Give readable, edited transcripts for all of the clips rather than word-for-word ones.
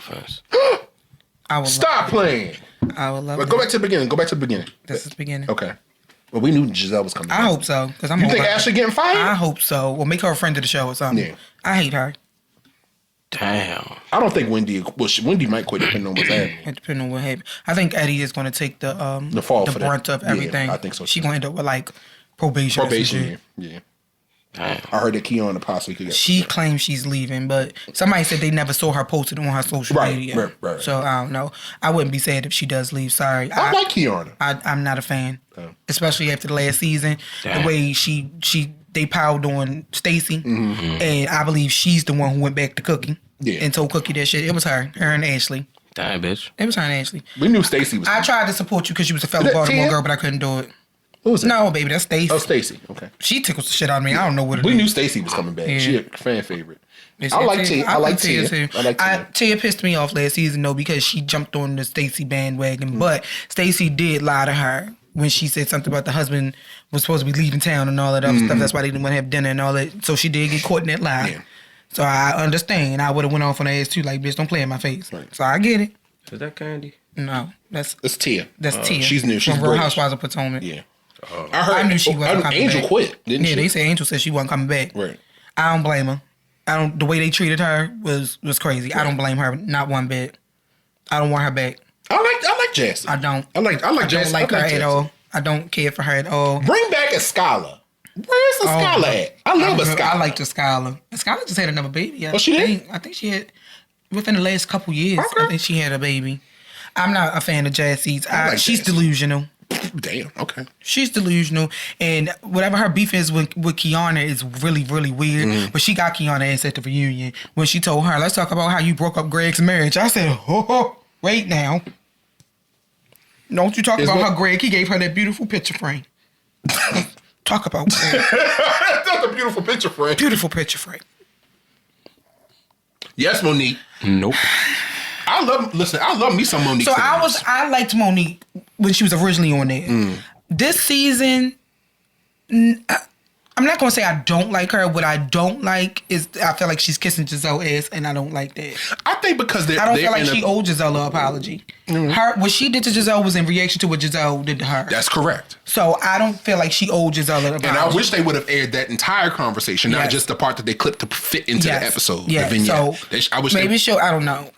offense. I would Stop playing. I would love But go back to the beginning. This is the beginning. Okay. Well, we knew Giselle was coming. I hope so. Because I'm. You think Ashley getting fired? I hope so. Well, make her a friend of the show or something. Yeah. I hate her. Damn. I don't think Wendy. Well, Wendy might quit depending on what's happening. Depending on what happens. I think Eddie is going to take the brunt of everything. Yeah, I think so. She's going to end up with like probation. Yeah. Damn. I heard that Keon possibly could get. She claims she's leaving, but somebody said they never saw her posted on her social media. Right. So I don't know. I wouldn't be sad if she does leave. Sorry. I like Keon. I'm not a fan, especially after the last season. Damn. The way they piled on Stacey, and I believe she's the one who went back to Cookie and told Cookie that shit. It was her and Ashley. Damn, bitch. It was her and Ashley. We knew Stacey was. I tried to support you because she was a fellow Baltimore girl, but I couldn't do it. Who was that? No, baby, that's Stacey. Oh, Stacey. Okay. She tickles the shit out of me. I don't know what it is. We knew Stacey was coming back. Yeah. She a fan favorite. I like Tia. I like Tia too. Tia pissed me off last season though because she jumped on the Stacey bandwagon. But Stacey did lie to her when she said something about the husband was supposed to be leaving town and all that other stuff. That's why they didn't want to have dinner and all that. So she did get caught in that lie. Yeah. So I understand. I would have went off on her ass too. Like, bitch, don't play in my face. Right. So I get it. Is that Candy? No, it's Tia. That's Tia. She's new. She's from Real Housewives of Potomac. Yeah. I knew she wasn't coming Angel back. quit, didn't she? Yeah, they said Angel said she wasn't coming back. Right. I don't blame her. The way they treated her was crazy. Right. I don't blame her, not one bit. I don't want her back. I like Jassy. I don't. I like Jassy. I don't like her at all. I don't care for her at all. Bring back Escala. Where's Escala at? I love Escala. I like Escala. Escala just had another baby. She did? I think she had, within the last couple years, I think she had a baby. I'm not a fan of Jassy's. She's delusional. Damn, okay. She's delusional, and whatever her beef is with Kiana is really, really weird. But she got Kiana ass at the reunion when she told her, let's talk about how you broke up Greg's marriage. I said, wait now. Don't you talk about how Greg, he gave her that beautiful picture frame. Talk about Greg. That's a beautiful picture frame. Beautiful picture frame. Yes, Monique. Nope. I love me some Monique. So I liked Monique when she was originally on there. This season, I'm not gonna say I don't like her. What I don't like is I feel like she's kissing Giselle ass, and I don't like that. I think because I don't feel like she owed Giselle an apology. What she did to Giselle was in reaction to what Giselle did to her. That's correct. So I don't feel like she owed Giselle an apology. And I wish they would have aired that entire conversation, not just the part that they clipped to fit into the episode. Yeah. The vignette. So I wish maybe I don't know.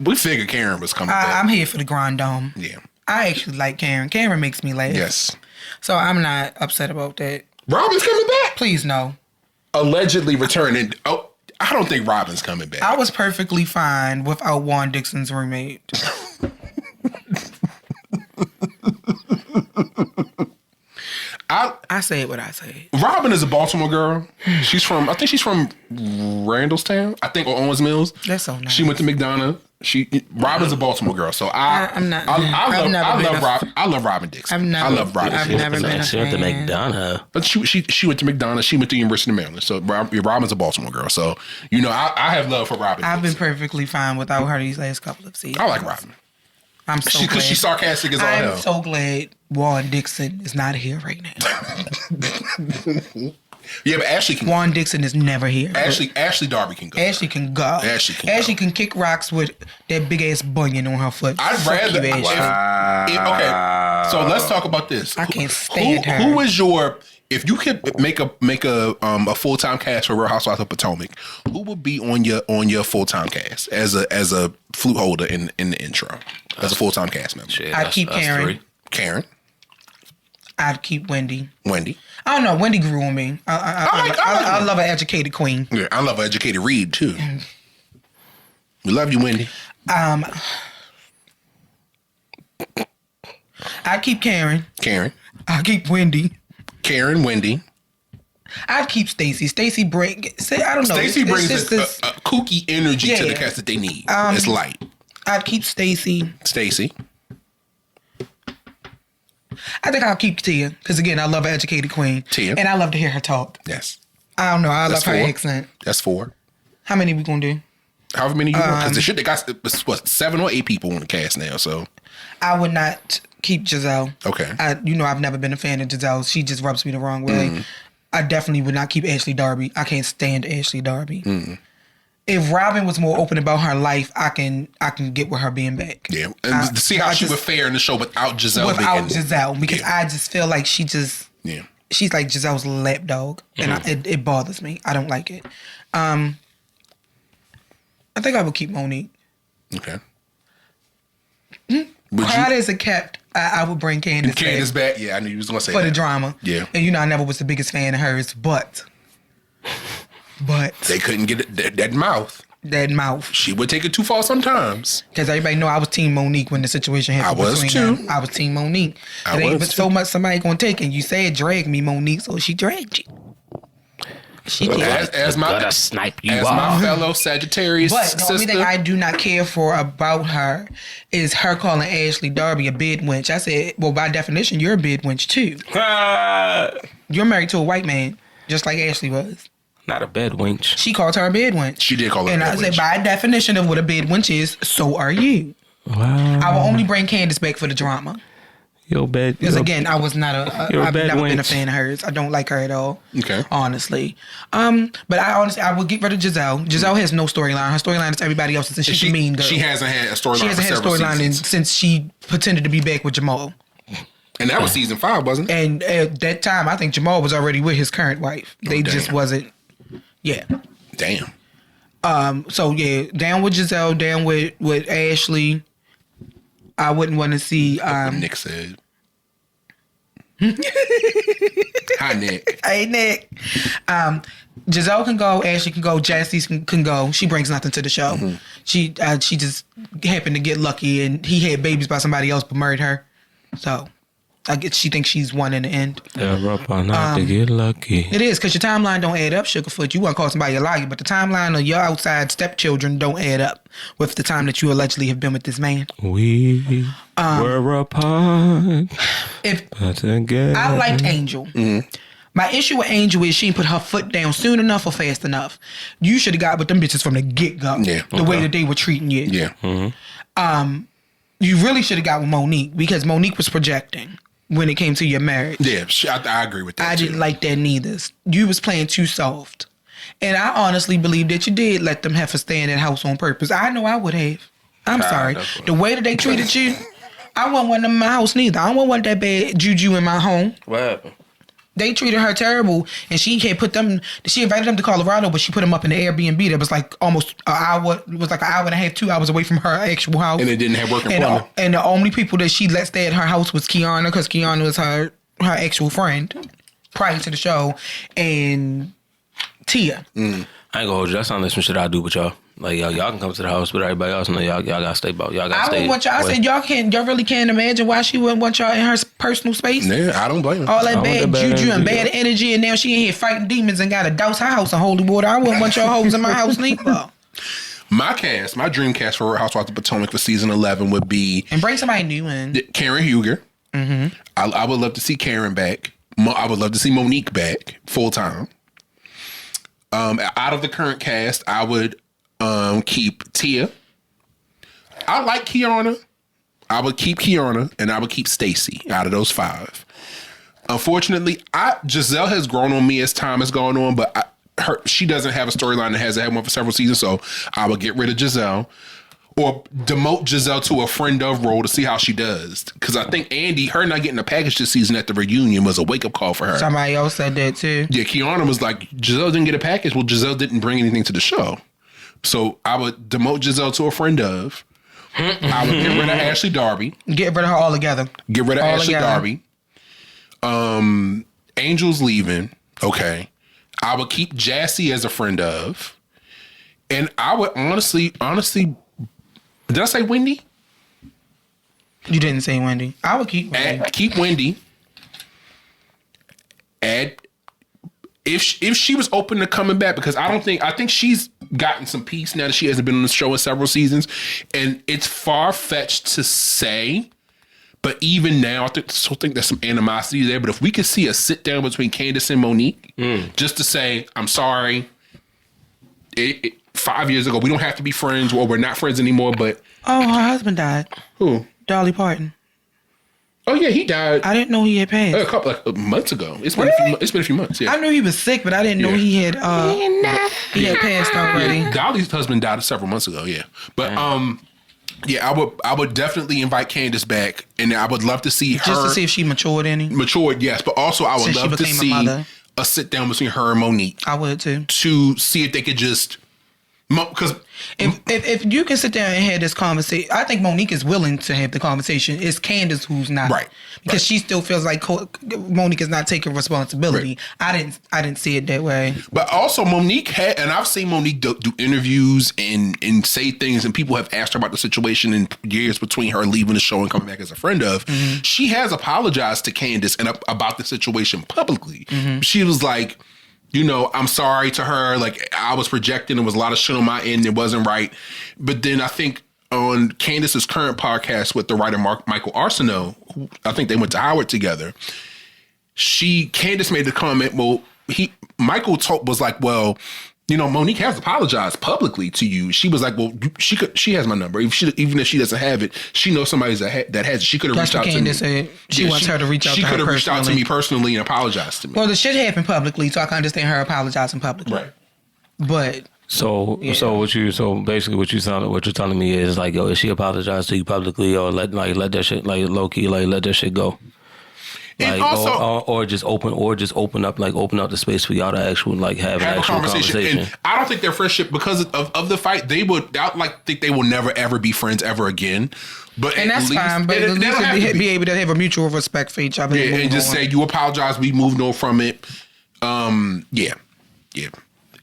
We figured Karen was coming back. I'm here for the Grand Dome. Yeah. I actually like Karen. Karen makes me laugh. Yes. So I'm not upset about that. Robin's coming back? Please no. Allegedly returning. Oh, I don't think Robin's coming back. I was perfectly fine without Juan Dixon's roommate. I say what I say. Robin is a Baltimore girl. I think she's from Randallstown. I think, or Owens Mills. That's so nice. She went to McDonough. Robin's a Baltimore girl, so I love Robin Dixon. I love Robin. I've never been a fan. She went to McDonough. But she went to McDonough. She went to University of Maryland. So Robin's a Baltimore girl. So I have love for Robin. I've been perfectly fine without her these last couple of seasons. I like Robin. I'm so glad. Because she's sarcastic as all hell. I'm so glad Juan Dixon is not here right now. Yeah, but Ashley can. Juan Dixon is never here. Ashley Darby can go. Ashley can go. Ashley can kick rocks with that big ass bunion on her foot. I'd rather. Okay, so let's talk about this. I can't stand her. Who is your? If you could make a full time cast for Real Housewives of Potomac, who would be on your full time cast as a flute holder in the intro as a full time cast member? I'd keep Karen. Karen. I'd keep Wendy. I don't know. Wendy grew on me. I love an educated queen. Yeah, I love an educated Reed too. We love you, Wendy. I'd keep Karen. I'd keep Wendy. Wendy. I'd keep Stacey. Stacey brings a kooky energy to the cast that they need. It's light. I'd keep Stacey. I think I'll keep Tia because again, I love an educated queen. Tia, and I love to hear her talk. Yes. I don't know. I love her accent. That's 4. How many we gonna do? However many you want. Because they got 7 or 8 people on the cast now. So I would not keep Giselle. Okay. I've never been a fan of Giselle. She just rubs me the wrong way. I definitely would not keep Ashley Darby. I can't stand Ashley Darby. if Robin was more open about her life, I can get with her being back. Yeah, and to see how she would fare in the show without Giselle. Because I just feel like she's like Giselle's lapdog, and it bothers me. I don't like it. I think I would keep Monique. Okay. Hard as it kept, I would bring Candace back. Yeah, I knew you was gonna say for that. the drama. Yeah, and I never was the biggest fan of hers, but they couldn't get it, that mouth. That mouth. She would take it too far sometimes. Because everybody know I was Team Monique when the situation happened. I was too. Them. I was Team Monique. It ain't but so much somebody gonna take, and you said drag me, Monique, so she dragged you. She did. As my snipe you as my fellow Sagittarius But the sister. only thing I do not care for about her is her calling Ashley Darby a bid wench. I said, well, by definition, you're a bid wench too. You're married to a white man, just like Ashley was. Not a bed wench. She called her a bed wench. She did call her a bed wench. And I said, by definition of what a bed wench is, so are you. Wow. I will only bring Candace back for the drama. Because again, I was not I've never been a fan of hers. I don't like her at all. Okay. Honestly. But I would get rid of Giselle. Giselle has no storyline. Her storyline is everybody else's, and she's a mean girl. She hasn't had a storyline. She hasn't had a storyline since she pretended to be back with Jamal. And that was season 5, wasn't it? And at that time, I think Jamal was already with his current wife. They just wasn't. Yeah. Damn. So yeah, down with Giselle, down with Ashley. I wouldn't want to see. Nick said. Hi, Nick. Hey, Nick. Giselle can go. Ashley can go. Jessie can go. She brings nothing to the show. Mm-hmm. She just happened to get lucky, and he had babies by somebody else but married her. So I guess she thinks she's won in the end. They're up on not to get lucky. It is, because your timeline don't add up, Sugarfoot. You want to call somebody a liar, but the timeline of your outside stepchildren don't add up with the time that you allegedly have been with this man. We were apart. I liked Angel. Mm-hmm. My issue with Angel is she didn't put her foot down soon enough or fast enough. You should have got with them bitches from the get-go. Yeah. The way that they were treating you. Yeah. Mm-hmm. You really should have got with Monique, because Monique was projecting when it came to your marriage. Yeah, I agree with that. I didn't like that neither. You was playing too soft. And I honestly believe that you did let them heifers stay in that house on purpose. I know I would have. I'm sorry. The way that they treated you, I wouldn't want them in my house neither. I don't want that bad juju in my home. What happened? They treated her terrible, and she can't put them. She invited them to Colorado, but she put them up in the Airbnb that was like almost an hour. It was like an hour and a half, 2 hours away from her actual house. And it didn't have working plumbing. And the only people that she let stay at her house was Kiana, because Kiana was her actual friend prior to the show, and Tia. I ain't gonna hold you. That sounds like some shit I do with y'all. Like y'all can come to the house, but everybody else know y'all gotta stay about. Y'all gotta stay. I want y'all. I said y'all really can't imagine why she wouldn't want y'all in her personal space. Yeah, I don't blame her. All that bad juju and bad energy, and now she in here fighting demons and got to douse her house in holy water. I wouldn't want y'all hoes in my house neither. My dream cast for Real Housewives of Potomac for season 11 would be, and bring somebody new in. Karen Huger. Mm-hmm. I would love to see Karen back. I would love to see Monique back full time. Out of the current cast, I would keep Tia. I like Kiana. I would keep Kiana, and I would keep Stacy out of those 5. Unfortunately, Giselle has grown on me as time has gone on, but she doesn't have a storyline that has had one for several seasons, so I would get rid of Giselle or demote Giselle to a friend of role to see how she does. Because I think Andy, her not getting a package this season at the reunion was a wake-up call for her. Somebody else said that too. Yeah, Kiana was like, Giselle didn't get a package. Well, Giselle didn't bring anything to the show. So I would demote Giselle to a friend of. I would get rid of Ashley Darby. Get rid of her altogether. Get rid of Ashley Darby. Angel's leaving. Okay. I would keep Jassy as a friend of. And I would honestly, did I say Wendy? You didn't say Wendy. I would keep Wendy. Keep Wendy. If she was open to coming back, because I think she's gotten some peace now that she hasn't been on the show in several seasons, and it's far-fetched to say, but even now I think there's some animosity there. But if we could see a sit down between Candace and Monique, just to say, I'm sorry, 5 years ago we don't have to be friends, or we're not friends anymore, but her husband died. Who? Dolly Parton. Oh yeah, he died I didn't know he had passed. a couple months ago. It's been it's been a few months. Yeah, I knew he was sick, but I didn't know he had passed already. Yeah, Dolly's husband died several months ago. Yeah, but yeah, I would definitely invite Candace back, and I would love to see her Just to see if she matured any. Matured, yes, but also I would Since she love to became a see mother. a sit down between her and Monique I would too. to see if they could just because If you can sit down and have this conversation, I think Monique is willing to have the conversation. It's Candace who's not, Right. Because she still feels like Monique is not taking responsibility. Right. I didn't see it that way. But also Monique had, and I've seen Monique do interviews and say things, and people have asked her about the situation in years between her leaving the show and coming back as a friend of. Mm-hmm. She has apologized to Candace and about the situation publicly. Mm-hmm. She was like, you know, I'm sorry to her. Like, I was projecting. There was a lot of shit on my end. It wasn't right. But then I think on Candace's current podcast with the writer Michael Arsenault, who I think they went to Howard together, Candace made the comment, well, Michael was like, well, you know, Monique has apologized publicly to you. She was like, well, she has my number. Even if she doesn't have it, she knows somebody that has it. She could have reached out to me. Said. She wants her to reach out to her personally. She could have reached out to me personally and apologized to me. Well, the shit happened publicly, so I can understand her apologizing publicly. Right. But So basically what you're telling me is like, yo, if she apologized to you publicly, or let that shit, like, low key, like, let that shit go. Like, and also, or just open up the space for y'all to actually like have an actual conversation. And I don't think their friendship, because of the fight, I think they will never ever be friends ever again. But and that's fine. But at least be able to have a mutual respect for each other. Yeah, and just say you apologize. We moved on from it. Yeah.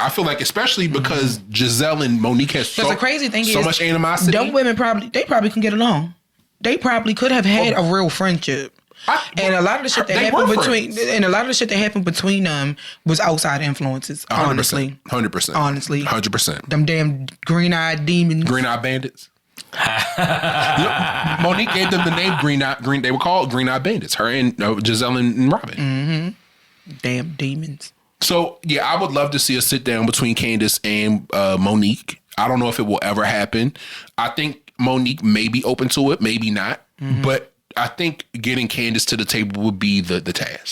I feel like, especially because Giselle and Monique has the crazy thing so is, much animosity. Them women probably can get along. They probably could have had a real friendship. And a lot of the shit that happened between them was outside influences. 100%, Honestly, 100%, honestly, 100%. Them damn green-eyed demons, green-eyed bandits. Monique gave them the name Green. They were called Green-eyed Bandits. Her and Giselle and Robin. Mm-hmm. Damn demons. So yeah, I would love to see a sit down between Candace and Monique. I don't know if it will ever happen. I think Monique may be open to it, maybe not. Mm-hmm. But I think getting Candace to the table would be the task.